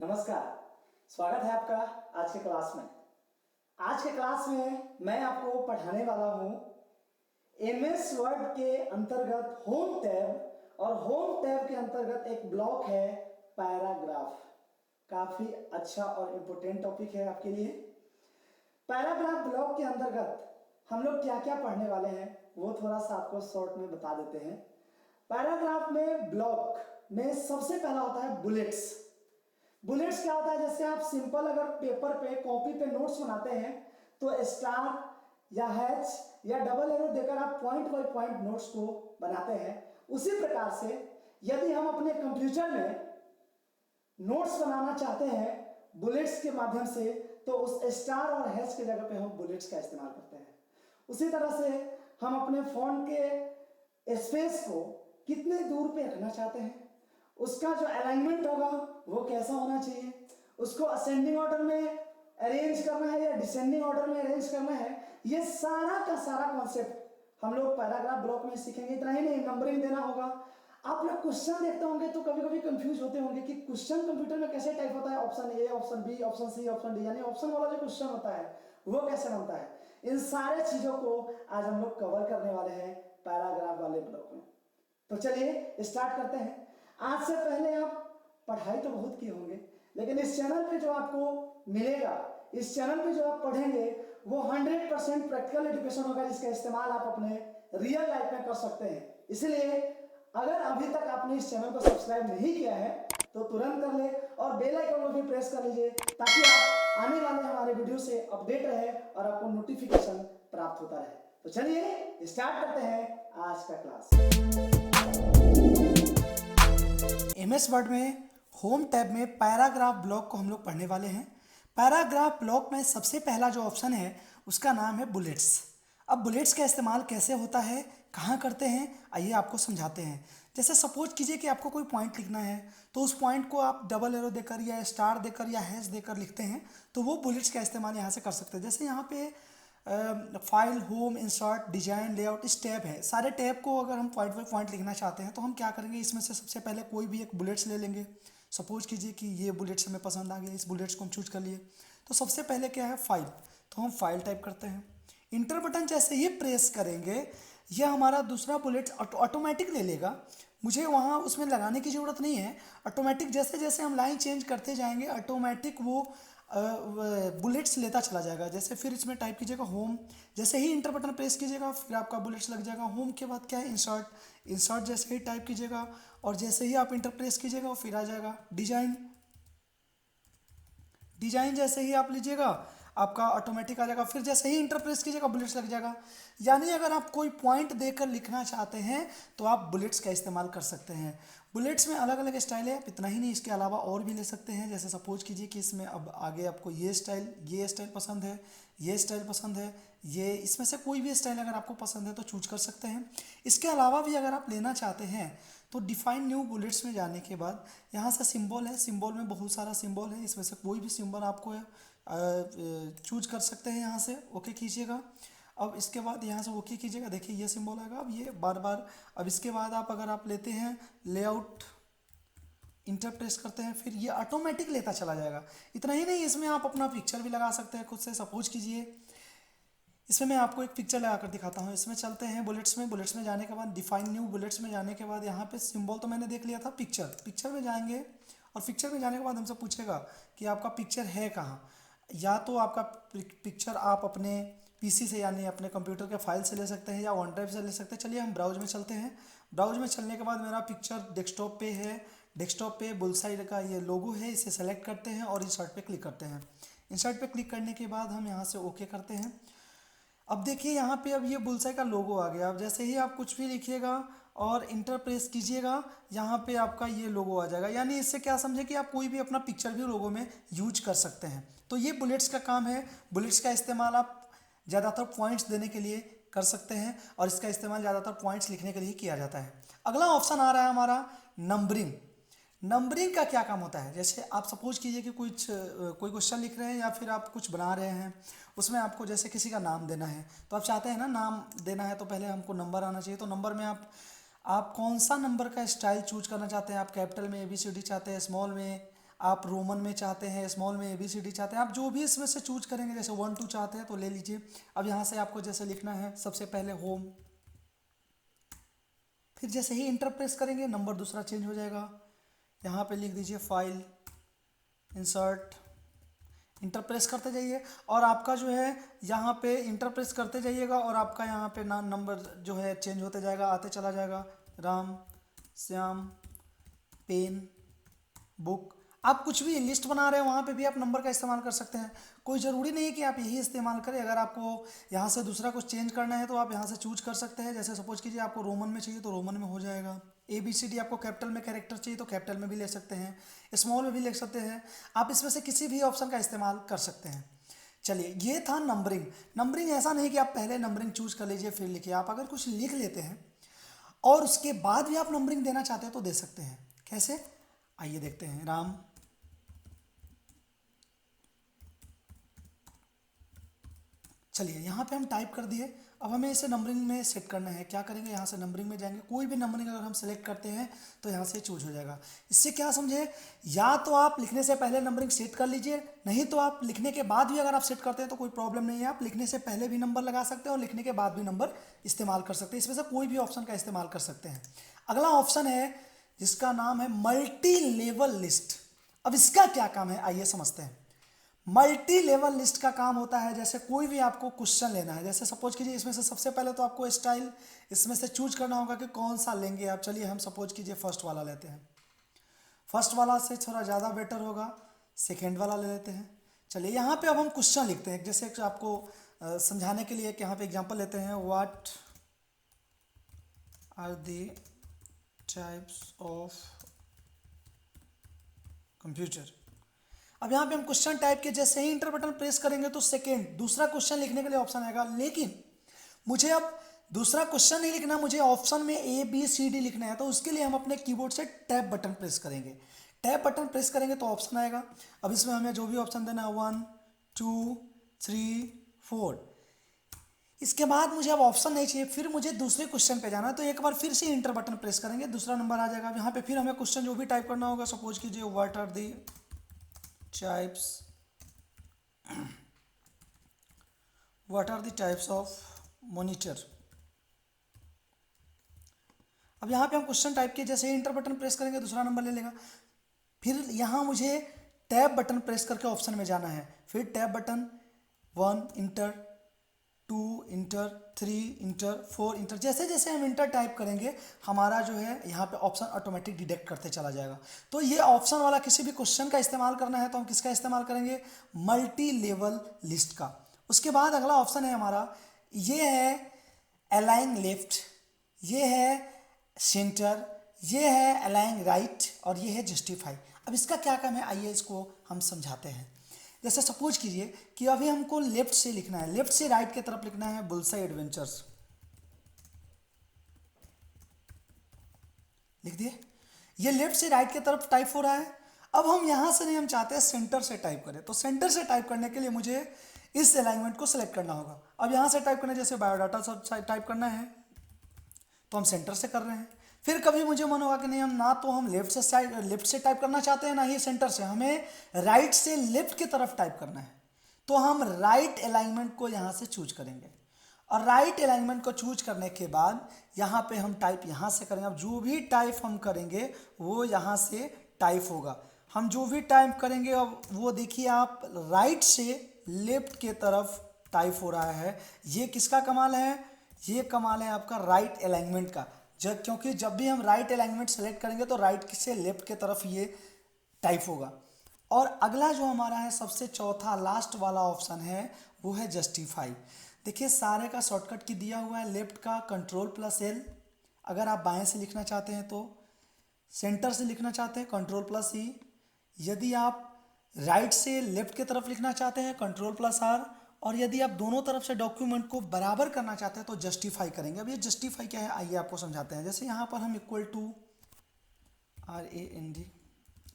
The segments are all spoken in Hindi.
नमस्कार, स्वागत है आपका आज के क्लास में। आज के क्लास में मैं आपको पढ़ाने वाला हूँ एमएस वर्ड के अंतर्गत होम टैब, और होम टैब के अंतर्गत एक ब्लॉक है पैराग्राफ। काफी अच्छा और इम्पोर्टेंट टॉपिक है आपके लिए। पैराग्राफ ब्लॉक के अंतर्गत हम लोग क्या क्या पढ़ने वाले हैं वो थोड़ा सा आपको शॉर्ट में बता देते हैं। पैराग्राफ में ब्लॉक में सबसे पहला होता है बुलेट्स। बुलेट्स क्या होता है, जैसे आप सिंपल अगर पेपर पे कॉपी पे नोट्स बनाते हैं तो स्टार या हैच या डबल एरो देकर आप पॉइंट बाय पॉइंट नोट्स को बनाते हैं। उसी प्रकार से यदि हम अपने कंप्यूटर में नोट्स बनाना चाहते हैं बुलेट्स के माध्यम से, तो उस स्टार और हैच के जगह पे हम बुलेट्स का इस्तेमाल करते हैं। उसी तरह से हम अपने फोन के स्पेस को कितने दूर पे रखना चाहते हैं, उसका जो अलाइनमेंट होगा वो कैसा होना चाहिए, उसको असेंडिंग ऑर्डर में अरेंज करना है या डिसेंडिंग ऑर्डर में अरेंज करना है, ये सारा का सारा कॉन्सेप्ट हम लोग पैराग्राफ ब्लॉक में सीखेंगे। इतना ही नहीं, नंबरिंग देना होगा। आप लोग क्वेश्चन देखते होंगे तो कभी कभी कंफ्यूज होते होंगे कि क्वेश्चन कंप्यूटर में कैसे टाइप होता है, option A, option B, option C, option D, यानी ऑप्शन वाला जो क्वेश्चन होता है वो कैसे बनता है। इन सारे चीजों को आज हम लोग कवर करने वाले हैं पैराग्राफ वाले ब्लॉक में। तो चलिए स्टार्ट करते हैं। आज से पहले आप पढ़ाई तो बहुत किए होंगे, लेकिन इस चैनल पे जो आपको मिलेगा, इस चैनल पे जो आप पढ़ेंगे वो 100% प्रैक्टिकल एजुकेशन होगा, जिसका इस्तेमाल आप अपने रियल लाइफ में कर सकते हैं। इसलिए अगर अभी तक आपने इस चैनल को सब्सक्राइब नहीं किया है तो तुरंत कर ले और बेल आइकन को भी प्रेस कर लीजिए, ताकि आप आने वाले हमारे वीडियो से अपडेट रहे और आपको नोटिफिकेशन प्राप्त होता रहे। तो चलिए स्टार्ट करते हैं आज का क्लास। एमएस वर्ड में होम टैब में पैराग्राफ ब्लॉक को हम लोग पढ़ने वाले हैं। पैराग्राफ ब्लॉक में सबसे पहला जो ऑप्शन है उसका नाम है बुलेट्स। अब बुलेट्स का इस्तेमाल कैसे होता है, कहाँ करते हैं, आइए आपको समझाते हैं। जैसे सपोज कीजिए कि आपको कोई पॉइंट लिखना है, तो उस पॉइंट को आप डबल एरो देकर या स्टार देकर या हैश देकर लिखते हैं, तो वो बुलेट्स का इस्तेमाल यहाँ से कर सकते हैं। जैसे यहाँ पे file, home, insert, design, layout, इस टैब है। सारे टैब को अगर हम पॉइंट बाई पॉइंट लिखना चाहते हैं तो हम क्या करेंगे, इसमें से सबसे पहले कोई भी एक बुलेट्स ले लेंगे। सपोज कीजिए कि ये बुलेट्स हमें पसंद आ गया, इस बुलेट्स को हम चूज कर लिए। तो सबसे पहले क्या है, फाइल, तो हम फाइल टाइप करते हैं। इंटर बटन जैसे ही प्रेस करेंगे यह हमारा दूसरा बुलेट ऑटोमेटिक ले लेगा, मुझे वहाँ उसमें लगाने की ज़रूरत नहीं है। ऑटोमेटिक जैसे जैसे हम लाइन चेंज करते जाएंगे ऑटोमेटिक वो बुलेट्स लेता चला जाएगा। जैसे फिर इसमें टाइप कीजिएगा होम, जैसे ही इंटर बटन प्रेस कीजिएगा फिर आपका बुलेट्स लग जाएगा। होम के बाद क्या है, इंसर्ट, इंसर्ट जैसे ही टाइप कीजिएगा और जैसे ही आप इंटर प्रेस कीजिएगा फिर आ जाएगा डिजाइन, डिजाइन जैसे ही आप लीजिएगा आपका ऑटोमेटिक आ जाएगा। फिर जैसे ही इंटर प्रेस कीजिएगा बुलेट्स लग जाएगा। यानी अगर आप कोई पॉइंट देकर लिखना चाहते हैं तो आप बुलेट्स का इस्तेमाल कर सकते हैं। बुलेट्स में अलग अलग स्टाइल है, इतना ही नहीं, इसके अलावा और भी ले सकते हैं। जैसे सपोज कीजिए कि इसमें अब आगे आपको ये स्टाइल पसंद है, ये स्टाइल पसंद है, ये इसमें से कोई भी स्टाइल अगर आपको पसंद है तो चूज कर सकते हैं। इसके अलावा भी अगर आप लेना चाहते हैं तो डिफाइन न्यू बुलेट्स में जाने के बाद यहाँ से सिंबल है, सिंबल में बहुत सारा सिंबल है, इसमें से कोई भी सिंबल आपको चूज कर सकते हैं। यहाँ से ओके कीजिएगा। अब इसके बाद यहाँ से ओके कीजिएगा, देखिए ये सिंबल आएगा। अब ये बार बार, अब इसके बाद आप अगर आप लेते हैं लेआउट, इंटर प्रेस करते हैं, फिर ये ऑटोमेटिक लेता चला जाएगा। इतना ही नहीं, इसमें आप अपना पिक्चर भी लगा सकते हैं खुद से। सपोज कीजिए इसमें मैं आपको एक पिक्चर लगा कर दिखाता हूँ। इसमें चलते हैं बुलेट्स में, बुलेट्स में जाने के बाद डिफाइन न्यू बुलेट्स में जाने के बाद यहाँ पे सिंबल तो मैंने देख लिया था। पिक्चर में जाएंगे और पिक्चर में जाने के बाद हमसे पूछेगा कि आपका पिक्चर है कहाँ। या तो आपका पिक्चर आप अपने पीसी से यानी अपने कंप्यूटर के फाइल से ले सकते हैं या वन ड्राइव से ले सकते हैं। चलिए हम ब्राउज में चलते हैं। ब्राउज में चलने के बाद मेरा पिक्चर डेस्कटॉप पे है। डेस्कटॉप पे बुलसाइड का ये लोगो है, इसे सेलेक्ट करते हैं और इंसर्ट पे क्लिक करते हैं। इंसर्ट पे क्लिक करने के बाद हम यहाँ से ओके करते हैं। अब देखिए यहाँ पे अब ये बुलसाई का लोगो आ गया। अब जैसे ही आप कुछ भी लिखिएगा और इंटर प्रेस कीजिएगा यहाँ पे आपका ये लोगो आ जाएगा। यानी इससे क्या समझे कि आप कोई भी अपना पिक्चर भी लोगो में यूज कर सकते हैं। तो ये बुलेट्स का काम है। बुलेट्स का इस्तेमाल आप ज़्यादातर पॉइंट्स देने के लिए कर सकते हैं और इसका इस्तेमाल ज़्यादातर पॉइंट्स लिखने के लिए किया जाता है। अगला ऑप्शन आ रहा है हमारा नंबरिंग। नंबरिंग का क्या काम होता है, जैसे आप सपोज कीजिए कि कोई क्वेश्चन लिख रहे हैं या फिर आप कुछ बना रहे हैं, उसमें आपको जैसे किसी का नाम देना है, तो आप चाहते हैं ना नाम देना है तो पहले हमको नंबर आना चाहिए। तो नंबर में आप कौन सा नंबर का स्टाइल चूज करना चाहते हैं, आप कैपिटल में ABCD चाहते हैं, स्मॉल में आप रोमन में चाहते हैं, स्मॉल में ABCD चाहते हैं, आप जो भी इसमें से चूज करेंगे, जैसे 1 2 चाहते हैं तो ले लीजिए। अब यहाँ से आपको जैसे लिखना है, सबसे पहले होम, फिर जैसे ही इंटर प्रेस करेंगे नंबर दूसरा चेंज हो जाएगा। यहाँ पे लिख दीजिए फाइल, इंसर्ट, इंटर प्रेस करते जाइए और आपका जो है यहाँ पे इंटर प्रेस करते जाइएगा और आपका यहाँ पे नाम नंबर जो है चेंज होते जाएगा, आते चला जाएगा। राम, श्याम, पेन, बुक, आप कुछ भी लिस्ट बना रहे हैं वहाँ पे भी आप नंबर का इस्तेमाल कर सकते हैं। कोई ज़रूरी नहीं है कि आप यही इस्तेमाल करें। अगर आपको यहाँ से दूसरा कुछ चेंज करना है तो आप यहाँ से चूज कर सकते हैं। जैसे सपोज कीजिए आपको रोमन में चाहिए तो रोमन में हो जाएगा। ABCD आपको कैपिटल में कैरेक्टर चाहिए तो कैपिटल में भी ले सकते हैं, स्मॉल में भी ले सकते हैं। आप इसमें से किसी भी ऑप्शन का इस्तेमाल कर सकते हैं। चलिए, ये था नंबरिंग। नंबरिंग ऐसा नहीं कि आप पहले नंबरिंग चूज कर लीजिए फिर लिखिए। आप अगर कुछ लिख लेते हैं और उसके बाद भी आप नंबरिंग देना चाहते हैं तो दे सकते हैं। कैसे, आइए देखते हैं। राम, चलिए यहाँ पे हम टाइप कर दिए। अब हमें इसे नंबरिंग में सेट करना है। क्या करेंगे, यहाँ से नंबरिंग में जाएंगे। कोई भी नंबरिंग अगर हम सेलेक्ट करते हैं तो यहाँ से चूज हो जाएगा। इससे क्या समझे, या तो आप लिखने से पहले नंबरिंग सेट कर लीजिए, नहीं तो आप लिखने के बाद भी अगर आप सेट करते हैं तो कोई प्रॉब्लम नहीं है। आप लिखने से पहले भी नंबर लगा सकते हैं और लिखने के बाद भी नंबर इस्तेमाल कर सकते हैं। इसमें से कोई भी ऑप्शन का इस्तेमाल कर सकते हैं। अगला ऑप्शन है जिसका नाम है मल्टी लेवल लिस्ट। अब इसका क्या काम है, आइए समझते हैं। मल्टी लेवल लिस्ट का काम होता है, जैसे कोई भी आपको क्वेश्चन लेना है, जैसे सपोज कीजिए इसमें से सबसे पहले तो आपको स्टाइल इसमें से चूज करना होगा कि कौन सा लेंगे आप। चलिए हम सपोज कीजिए फर्स्ट वाला लेते हैं। फर्स्ट वाला से थोड़ा ज़्यादा बेटर होगा, सेकेंड वाला ले लेते हैं। चलिए यहाँ पे अब हम क्वेश्चन लिखते हैं, जैसे आपको समझाने के लिए कि यहाँ पे एग्जांपल लेते हैं। What are the types of computer. अब यहाँ पे हम क्वेश्चन टाइप के जैसे ही इंटर बटन प्रेस करेंगे तो सेकेंड दूसरा क्वेश्चन लिखने के लिए ऑप्शन आएगा। लेकिन मुझे अब दूसरा क्वेश्चन नहीं लिखना, मुझे ऑप्शन में ABCD लिखना है। तो उसके लिए हम अपने कीबोर्ड से टैब बटन प्रेस करेंगे। टैब बटन प्रेस करेंगे तो ऑप्शन आएगा। अब इसमें हमें जो भी ऑप्शन देना है 1 2 3 4। इसके बाद मुझे अब ऑप्शन नहीं चाहिए, फिर मुझे दूसरे क्वेश्चन पे जाना है। तो एक बार फिर से इंटर बटन प्रेस करेंगे, दूसरा नंबर आ जाएगा। यहाँ पे फिर हमें क्वेश्चन जो भी टाइप करना होगा, सपोज कीजिए what are the types what are the types of monitor। अब यहाँ पे हम क्वेश्चन टाइप किए, जैसे ही इंटर बटन प्रेस करेंगे दूसरा नंबर ले लेगा। फिर यहाँ मुझे टैब बटन प्रेस करके ऑप्शन में जाना है। फिर tab button 1 inter, 2 inter, 3 inter, 4 inter. जैसे जैसे हम इंटर टाइप करेंगे हमारा जो है यहाँ पे ऑप्शन ऑटोमेटिक डिटेक्ट करते चला जाएगा। तो ये ऑप्शन वाला किसी भी क्वेश्चन का इस्तेमाल करना है तो हम किसका इस्तेमाल करेंगे, मल्टी लेवल लिस्ट का। उसके बाद अगला ऑप्शन है हमारा, ये है अलाइन लेफ्ट, ये है सेंटर, ये है अलाइन राइट और ये है जस्टिफाई। अब इसका क्या काम है, आइए इसको हम समझाते हैं। जैसे सपोज कीजिए कि अभी हमको लेफ्ट से लिखना है, लेफ्ट से राइट की तरफ लिखना है बुलसाई एडवेंचर्स, लिख दिए। ये लेफ्ट से राइट की तरफ टाइप हो रहा है। अब हम यहां से नहीं, हम चाहते हैं सेंटर से टाइप करें। तो सेंटर से टाइप करने के लिए मुझे इस अलाइनमेंट को सिलेक्ट करना होगा। अब यहां से टाइप करना, जैसे बायोडाटा सब टाइप करना है तो हम सेंटर से कर रहे हैं। फिर कभी मुझे मन होगा कि नहीं, हम ना तो हम लेफ्ट से टाइप करना चाहते हैं ना ही सेंटर से, हमें राइट से लेफ्ट की तरफ टाइप करना है। तो हम राइट अलाइनमेंट को यहाँ से चूज करेंगे और राइट अलाइनमेंट को चूज करने के बाद यहाँ पे हम टाइप यहाँ से करेंगे। अब जो भी टाइप हम करेंगे वो यहाँ से टाइप होगा। हम जो भी टाइप करेंगे अब वो देखिए आप राइट से लेफ्ट के तरफ टाइप हो रहा है। ये किसका कमाल है, ये कमाल है आपका राइट अलाइनमेंट का। जब क्योंकि जब भी हम राइट अलाइनमेंट सेलेक्ट करेंगे तो राइट से लेफ्ट के तरफ ये टाइप होगा। और अगला जो हमारा है सबसे चौथा लास्ट वाला ऑप्शन है वो है जस्टिफाई। देखिए सारे का शॉर्टकट की दिया हुआ है, लेफ्ट का Ctrl+L, अगर आप बाएं से लिखना चाहते हैं तो, सेंटर से लिखना चाहते हैं Ctrl+E, यदि आप राइट से लेफ्ट की तरफ लिखना चाहते हैं Ctrl+R, और यदि आप दोनों तरफ से डॉक्यूमेंट को बराबर करना चाहते हैं तो जस्टिफाई करेंगे। अब ये जस्टिफाई क्या है, आइए आपको समझाते हैं। जैसे यहाँ पर हम इक्वल टू RAND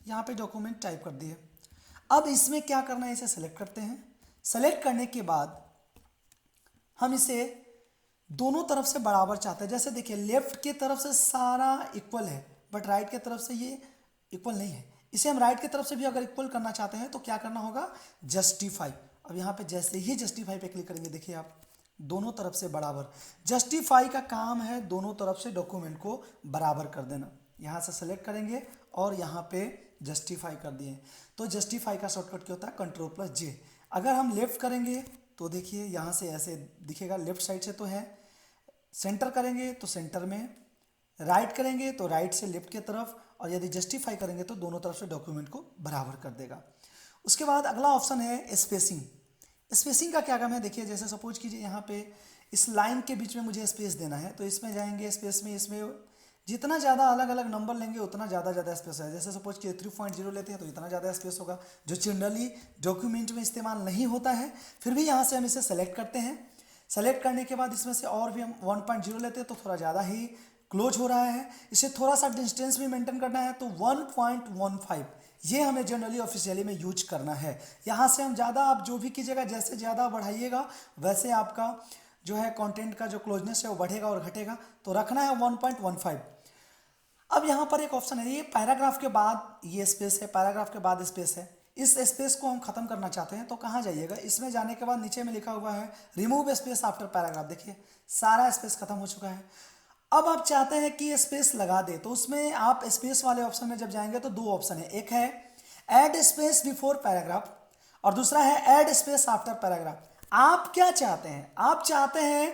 यहाँ पे डॉक्यूमेंट टाइप कर दिए। अब इसमें क्या करना है, इसे सेलेक्ट करते हैं। सेलेक्ट करने के बाद हम इसे दोनों तरफ से बराबर चाहते हैं। जैसे देखिए लेफ्ट की तरफ से सारा इक्वल है बट राइट की तरफ से ये इक्वल नहीं है, इसे हम राइट की तरफ से भी अगर इक्वल करना चाहते हैं तो क्या करना होगा, जस्टिफाई। अब यहाँ पे जैसे ही जस्टिफाई पे क्लिक करेंगे, देखिए आप दोनों तरफ से बराबर, जस्टिफाई का काम है दोनों तरफ से डॉक्यूमेंट को बराबर कर देना। यहाँ से सेलेक्ट करेंगे और यहाँ पे जस्टिफाई कर दिए। तो जस्टिफाई का शॉर्टकट क्या होता है, Ctrl+J। अगर हम लेफ्ट करेंगे तो देखिए यहाँ से ऐसे दिखेगा, लेफ्ट साइड से तो है, सेंटर करेंगे तो सेंटर में, राइट करेंगे तो राइट से लेफ्ट की तरफ, और यदि जस्टिफाई करेंगे तो दोनों तरफ से डॉक्यूमेंट को बराबर कर देगा। उसके बाद अगला ऑप्शन है स्पेसिंग। स्पेसिंग का क्या काम है, देखिए जैसे सपोज कीजिए यहाँ पे इस लाइन के बीच में मुझे स्पेस देना है, तो इसमें जाएंगे स्पेस में, इसमें जितना ज़्यादा अलग अलग नंबर लेंगे उतना ज़्यादा स्पेस है। जैसे सपोज कि 3.0 लेते हैं तो इतना ज़्यादा स्पेस होगा, जो जनरली डॉक्यूमेंट में इस्तेमाल नहीं होता है। फिर भी यहाँ से हम इसे सेलेक्ट करते हैं। सेलेक्ट करने के बाद इसमें से और भी हम 1.0 लेते हैं तो थोड़ा ज़्यादा ही क्लोज हो रहा है, इसे थोड़ा सा डिस्टेंस भी मेंटेन करना है तो 1.15 ये हमें जनरली ऑफिशियली में यूज करना है। यहाँ से हम ज़्यादा, आप जो भी कीजिएगा जैसे ज़्यादा बढ़ाइएगा वैसे आपका जो है कंटेंट का जो क्लोजनेस है वो बढ़ेगा और घटेगा, तो रखना है 1.15। अब यहाँ पर एक ऑप्शन है, ये पैराग्राफ के बाद ये स्पेस है, पैराग्राफ के बाद स्पेस है, इस स्पेस को हम खत्म करना चाहते हैं तो कहाँ जाइएगा, इसमें जाने के बाद नीचे में लिखा हुआ है रिमूव स्पेस आफ्टर पैराग्राफ। देखिए सारा स्पेस खत्म हो चुका है। अब आप चाहते हैं कि स्पेस लगा दे, तो उसमें आप स्पेस वाले ऑप्शन में जब जाएंगे तो दो ऑप्शन है, एक है ऐड स्पेस बिफोर पैराग्राफ और दूसरा है ऐड स्पेस आफ्टर पैराग्राफ। आप क्या चाहते हैं, आप चाहते हैं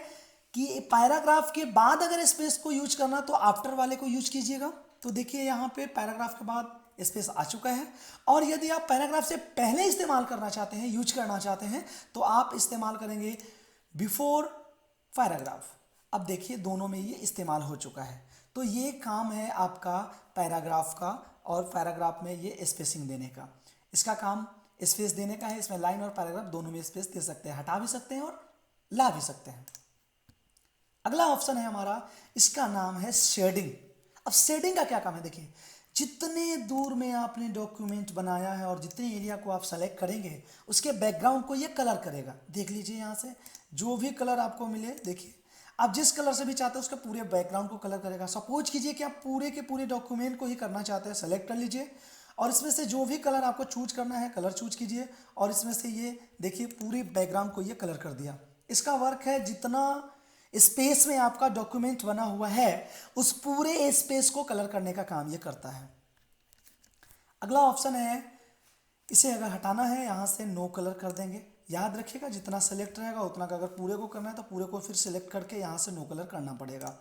कि पैराग्राफ के बाद अगर स्पेस को यूज करना तो आफ्टर वाले को यूज कीजिएगा। तो देखिए यहाँ पे पैराग्राफ के बाद स्पेस आ चुका है, और यदि आप पैराग्राफ से पहले इस्तेमाल करना चाहते हैं, यूज करना चाहते हैं, तो आप इस्तेमाल करेंगे बिफोर पैराग्राफ। अब देखिए दोनों में ये इस्तेमाल हो चुका है। तो ये काम है आपका पैराग्राफ का, और पैराग्राफ में ये स्पेसिंग देने का, इसका काम स्पेस देने का है। इसमें लाइन और पैराग्राफ दोनों में स्पेस दे सकते हैं, हटा भी सकते हैं और ला भी सकते हैं। अगला ऑप्शन है हमारा, इसका नाम है शेडिंग। अब शेडिंग का क्या काम है, देखिए जितने दूर में आपने डॉक्यूमेंट बनाया है और जितने एरिया को आप सेलेक्ट करेंगे उसके बैकग्राउंड को ये कलर करेगा। देख लीजिए यहाँ से जो भी कलर आपको मिले, देखिए आप जिस कलर से भी चाहते हैं उसके पूरे बैकग्राउंड को कलर करेगा। सपोज कीजिए कि आप पूरे के पूरे डॉक्यूमेंट को ही करना चाहते हैं, सेलेक्ट कर लीजिए और इसमें से जो भी कलर आपको चूज करना है कलर चूज कीजिए, और इसमें से ये देखिए पूरी बैकग्राउंड को ये कलर कर दिया। इसका वर्क है जितना स्पेस में आपका डॉक्यूमेंट बना हुआ है उस पूरे स्पेस को कलर करने का काम ये करता है। अगला ऑप्शन है, इसे अगर हटाना है यहाँ से नो कलर कर देंगे। याद रखिएगा जितना सेलेक्ट रहेगा उतना का, अगर पूरे को करना है तो पूरे को फिर सेलेक्ट करके यहाँ से नो कलर करना पड़ेगा।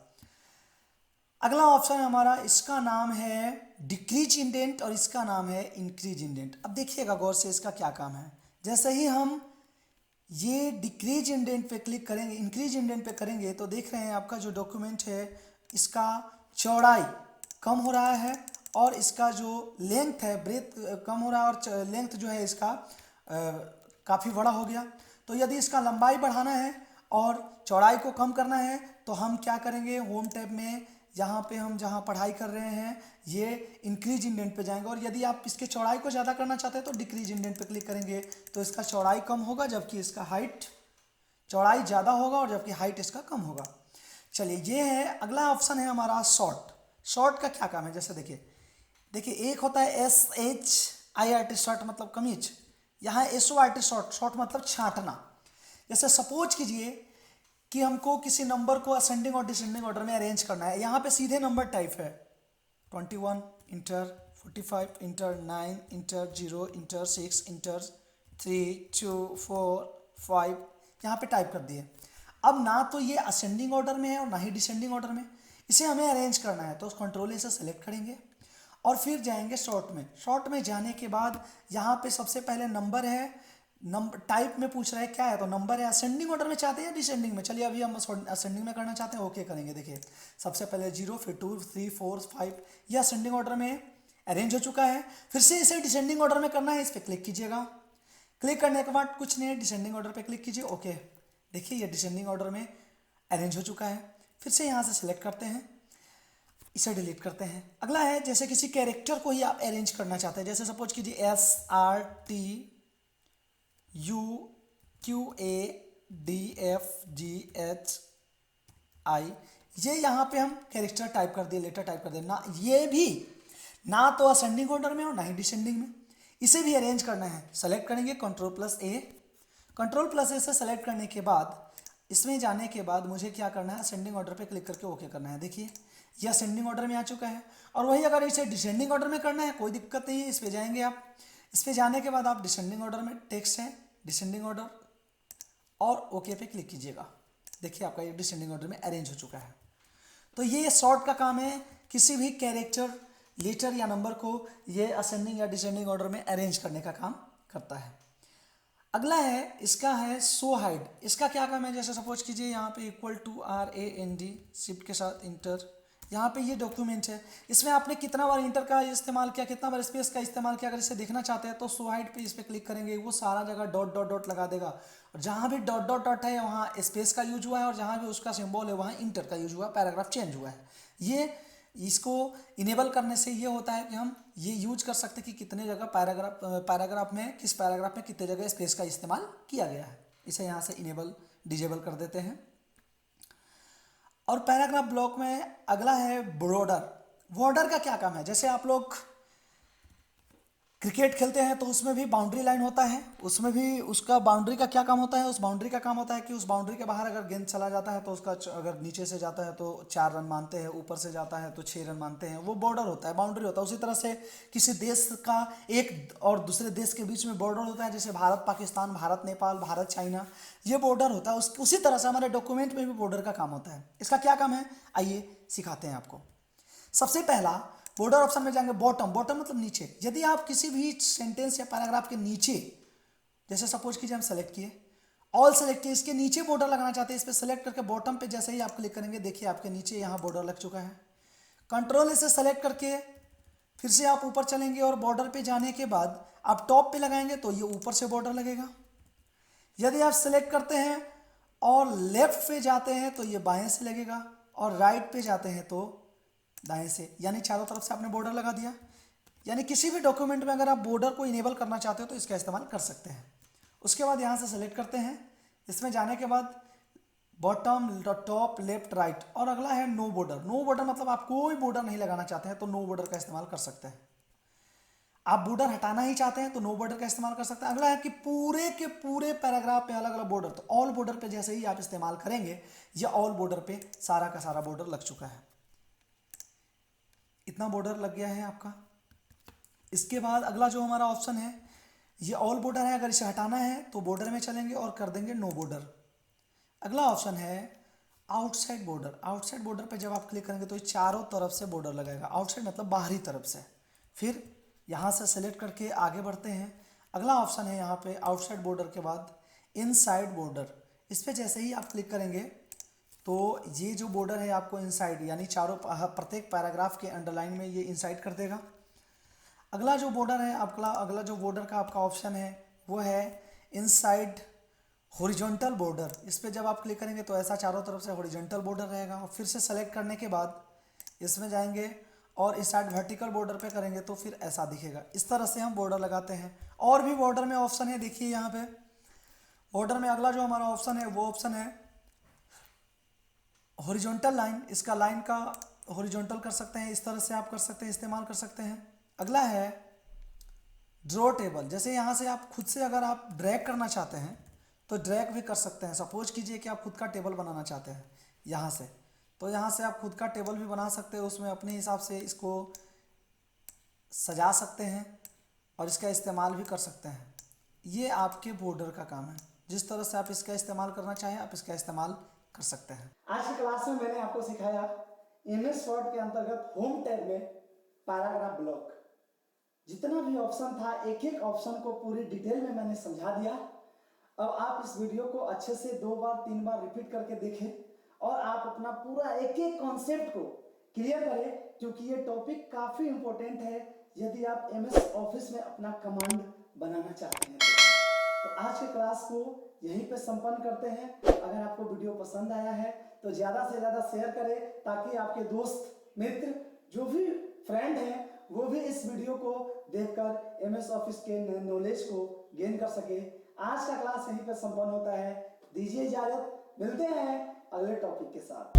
अगला ऑप्शन है हमारा, इसका नाम है डिक्रीज इंडेंट और इसका नाम है इंक्रीज इंडेंट। अब देखिएगा गौर से इसका क्या काम है। जैसे ही हम ये डिक्रीज इंडेंट पे क्लिक करेंगे, इंक्रीज इंडेंट पे करेंगे तो देख रहे हैं आपका जो डॉक्यूमेंट है इसका चौड़ाई कम हो रहा है और इसका जो लेंथ है, ब्रेथ कम हो रहा है और लेंथ जो है इसका काफ़ी बड़ा हो गया। तो यदि इसका लंबाई बढ़ाना है और चौड़ाई को कम करना है तो हम क्या करेंगे, होम टैब में यहाँ पे हम जहाँ पढ़ाई कर रहे हैं ये इंक्रीज इंडेंट पे जाएंगे, और यदि आप इसके चौड़ाई को ज़्यादा करना चाहते हैं तो डिक्रीज इंडेंट पे क्लिक करेंगे तो इसका चौड़ाई कम होगा जबकि इसका हाइट, चौड़ाई ज़्यादा होगा और जबकि हाइट इसका कम होगा। चलिए ये है। अगला ऑप्शन है हमारा शॉर्ट। शॉर्ट का क्या काम है, जैसे देखिए एक होता है SHIRT शॉर्ट मतलब कमीज, यहाँ SORT शॉर्ट, शॉर्ट मतलब छांटना। जैसे सपोज कीजिए कि हमको किसी नंबर को असेंडिंग और डिसेंडिंग ऑर्डर में अरेंज करना है। यहाँ पे सीधे नंबर टाइप है 21 inter 45 inter 9 inter 0 inter 6 inter 3 2 4 5 यहाँ पे टाइप कर दिए। अब ना तो ये असेंडिंग ऑर्डर में है और ना ही डिसेंडिंग ऑर्डर में, इसे हमें अरेंज करना है तो उस कंट्रोल से सेलेक्ट करेंगे और फिर जाएंगे शॉर्ट में। शॉर्ट में जाने के बाद यहाँ पे सबसे पहले नंबर है, नंबर टाइप में पूछ रहा है क्या है, तो नंबर है। असेंडिंग ऑर्डर में चाहते हैं या डिसेंडिंग में, चलिए अभी हम असेंडिंग में करना चाहते हैं, ओके करेंगे। देखिए सबसे पहले 0 फिर 2 3 4 5 ये असेंडिंग ऑर्डर में अरेंज हो चुका है। फिर से इसे डिसेंडिंग ऑर्डर में करना है, इस पर क्लिक कीजिएगा। क्लिक करने के बाद कुछ नहीं, डिसेंडिंग ऑर्डर पर क्लिक कीजिए, ओके। देखिए ये डिसेंडिंग ऑर्डर में अरेंज हो चुका है। फिर से यहाँ से सिलेक्ट करते हैं, इसे डिलीट करते हैं। अगला है, जैसे किसी कैरेक्टर को ही आप अरेंज करना चाहते हैं, जैसे सपोज कीजिए SRTUQADFGHI, ये यहाँ पे हम कैरेक्टर टाइप कर दिए, लेटर टाइप कर दिए ना, ये भी ना तो असेंडिंग ऑर्डर में और ना ही डिसेंडिंग में। इसे भी अरेंज करना है, सेलेक्ट करेंगे Ctrl+A। Ctrl+A से सेलेक्ट करने के बाद इसमें जाने के बाद मुझे क्या करना है, असेंडिंग ऑर्डर पे क्लिक करके ओके करना है। देखिए ये असेंडिंग ऑर्डर में आ चुका है। और वही अगर इसे डिसेंडिंग ऑर्डर में करना है कोई दिक्कत नहीं है, इस पे जाएंगे आप। इस पे जाने के बाद आप डिसेंडिंग ऑर्डर में टेक्स्ट है डिसेंडिंग ऑर्डर और ओके पे क्लिक कीजिएगा। देखिए आपका ये डिसेंडिंग ऑर्डर में अरेंज हो चुका है। तो ये सॉर्ट का काम है, किसी भी कैरेक्टर लेटर या नंबर को ये असेंडिंग या डिसेंडिंग ऑर्डर में अरेंज करने का काम करता है। अगला है इसका है शो हाइड। इसका क्या काम है, जैसे सपोज कीजिए यहाँ पे =RAND शिफ्ट के साथ इंटर, यहाँ पे ये डॉक्यूमेंट है, इसमें आपने कितना बार इंटर का इस्तेमाल किया, कितना बार स्पेस का इस्तेमाल किया। अगर इसे देखना चाहते हैं तो शो हाइड पे इस पर क्लिक करेंगे, वो सारा जगह डॉट डॉट डॉट लगा देगा। और जहाँ भी डॉट डॉट डॉट है वहाँ स्पेस का यूज हुआ है, और जहाँ भी उसका सिंबल है वहाँ इंटर का यूज हुआ है, पैराग्राफ चेंज हुआ है। ये इसको इनेबल करने से ये होता है कि हम ये यूज कर सकते हैं कि कितने जगह पैराग्राफ में किस पैराग्राफ में कितने जगह स्पेस का इस्तेमाल किया गया है। इसे यहाँ से इनेबल डिजेबल कर देते हैं। और पैराग्राफ ब्लॉक में अगला है बॉर्डर। बॉर्डर का क्या काम है, जैसे आप लोग क्रिकेट खेलते हैं तो उसमें भी बाउंड्री लाइन होता है, उसमें भी उसका बाउंड्री का क्या काम होता है, उस बाउंड्री का काम होता है कि उस बाउंड्री के बाहर अगर गेंद चला जाता है तो उसका अगर नीचे से जाता है तो 4 रन मानते हैं, ऊपर से जाता है तो 6 रन मानते हैं। वो बॉर्डर होता है, बाउंड्री होता है। उसी तरह से किसी देश का एक और दूसरे देश के बीच में बॉर्डर होता है, जैसे भारत पाकिस्तान, भारत नेपाल, भारत चाइना, ये बॉर्डर होता है। उसी तरह से हमारे डॉक्यूमेंट में भी बॉर्डर का काम होता है। इसका क्या काम है आइए सिखाते हैं आपको। सबसे पहला बॉर्डर ऑप्शन में जाएंगे, बॉटम। बॉटम मतलब नीचे। यदि आप किसी भी सेंटेंस या पैराग्राफ के नीचे, जैसे सपोज कीजिए हम सेलेक्ट किए, ऑल सेलेक्ट किए, इसके नीचे बॉर्डर लगाना चाहते हैं, इस पर सेलेक्ट करके बॉटम पे जैसे ही आप क्लिक करेंगे देखिए आपके नीचे यहाँ बॉर्डर लग चुका है। कंट्रोल से सेलेक्ट करके फिर से आप ऊपर चलेंगे और बॉर्डर पे जाने के बाद आप टॉप पे लगाएंगे तो ये ऊपर से बॉर्डर लगेगा। यदि आप सेलेक्ट करते हैं और लेफ्ट पे जाते हैं तो ये बाएं से लगेगा, और राइट पे जाते हैं तो दाएं से, यानी चारों तरफ से आपने बॉर्डर लगा दिया। यानी किसी भी डॉक्यूमेंट में अगर आप बॉर्डर को इनेबल करना चाहते हो तो इसका इस्तेमाल कर सकते हैं। उसके बाद यहाँ से सेलेक्ट करते हैं, इसमें जाने के बाद बॉटम, टॉप, लेफ्ट, राइट, और अगला है नो बॉर्डर। नो बॉर्डर मतलब आप कोई बॉर्डर नहीं लगाना चाहते हैं तो नो बॉर्डर का इस्तेमाल कर सकते हैं। आप बॉर्डर हटाना ही चाहते हैं तो नो बॉर्डर का इस्तेमाल कर सकते हैं। अगला है कि पूरे के पूरे पैराग्राफ पे अलग अलग बॉर्डर, तो ऑल बॉर्डर पे जैसे ही आप इस्तेमाल करेंगे ये ऑल बॉर्डर पे सारा का सारा बॉर्डर लग चुका है। इतना बॉर्डर लग गया है आपका। इसके बाद अगला जो हमारा ऑप्शन है ये ऑल बॉर्डर है, अगर इसे हटाना है तो बॉर्डर में चलेंगे और कर देंगे नो बॉर्डर। अगला ऑप्शन है आउटसाइड बॉर्डर। आउटसाइड बॉर्डर पे जब आप क्लिक करेंगे तो ये चारों तरफ से बॉर्डर लगाएगा, आउटसाइड मतलब बाहरी तरफ से। फिर यहाँ से सेलेक्ट करके आगे बढ़ते हैं। अगला ऑप्शन है यहाँ पे आउटसाइड बॉर्डर के बाद इनसाइड बॉर्डर। इस पर जैसे ही आप क्लिक करेंगे तो ये जो बॉर्डर है आपको इनसाइड, यानी चारों प्रत्येक पैराग्राफ के अंडरलाइन में ये इनसाइड कर देगा। अगला जो बॉर्डर है आपका, अगला जो बॉर्डर का आपका ऑप्शन है वो है इनसाइड हॉरिजॉन्टल बॉर्डर। इस पर जब आप क्लिक करेंगे तो ऐसा चारों तरफ से हॉरिजॉन्टल बॉर्डर रहेगा। और फिर से सेलेक्ट करने के बाद इसमें जाएंगे और इस साइड वर्टिकल बॉर्डर पे करेंगे तो फिर ऐसा दिखेगा। इस तरह से हम बॉर्डर लगाते हैं। और भी बॉर्डर में ऑप्शन है, देखिए यहाँ पे बॉर्डर में अगला जो हमारा ऑप्शन है वो ऑप्शन है हॉरिजॉन्टल लाइन। इसका लाइन का हॉरिजॉन्टल कर सकते हैं, इस तरह से आप कर सकते हैं, इस्तेमाल कर सकते हैं। अगला है ड्रॉ टेबल। जैसे यहाँ से आप खुद से अगर आप ड्रैग करना चाहते हैं तो ड्रैग भी कर सकते हैं। सपोज कीजिए कि आप खुद का टेबल बनाना चाहते हैं यहाँ से, तो यहाँ से आप खुद का टेबल भी बना सकते हैं, उसमें अपने हिसाब से इसको सजा सकते हैं और इसका इस्तेमाल भी कर सकते हैं। ये आपके बॉर्डर का काम है, जिस तरह से आप इसका इस्तेमाल करना चाहें आप इसका इस्तेमाल कर सकते हैं। आज की क्लास में मैंने आपको सिखाया MS वर्ड के अंतर्गत होम टैब में पैराग्राफ ब्लॉक। जितना भी ऑप्शन था एक एक ऑप्शन को पूरी डिटेल में मैंने समझा दिया। अब आप इस वीडियो को अच्छे से 2 बार 3 बार रिपीट करके देखें और आप अपना पूरा एक एक कॉन्सेप्ट को क्लियर करें, क्योंकि ये टॉपिक काफ़ी इंपॉर्टेंट है यदि आप MS ऑफिस में अपना कमांड बनाना चाहते हैं। तो आज के क्लास को यहीं पे संपन्न करते हैं। अगर आपको वीडियो पसंद आया है तो ज़्यादा से ज़्यादा शेयर करें, ताकि आपके दोस्त मित्र जो भी फ्रेंड हैं वो भी इस वीडियो को देखकर MS ऑफिस के नॉलेज को गेन कर सके। आज का क्लास यहीं पे संपन्न होता है। दीजिए इजाजत, मिलते हैं अगले टॉपिक के साथ।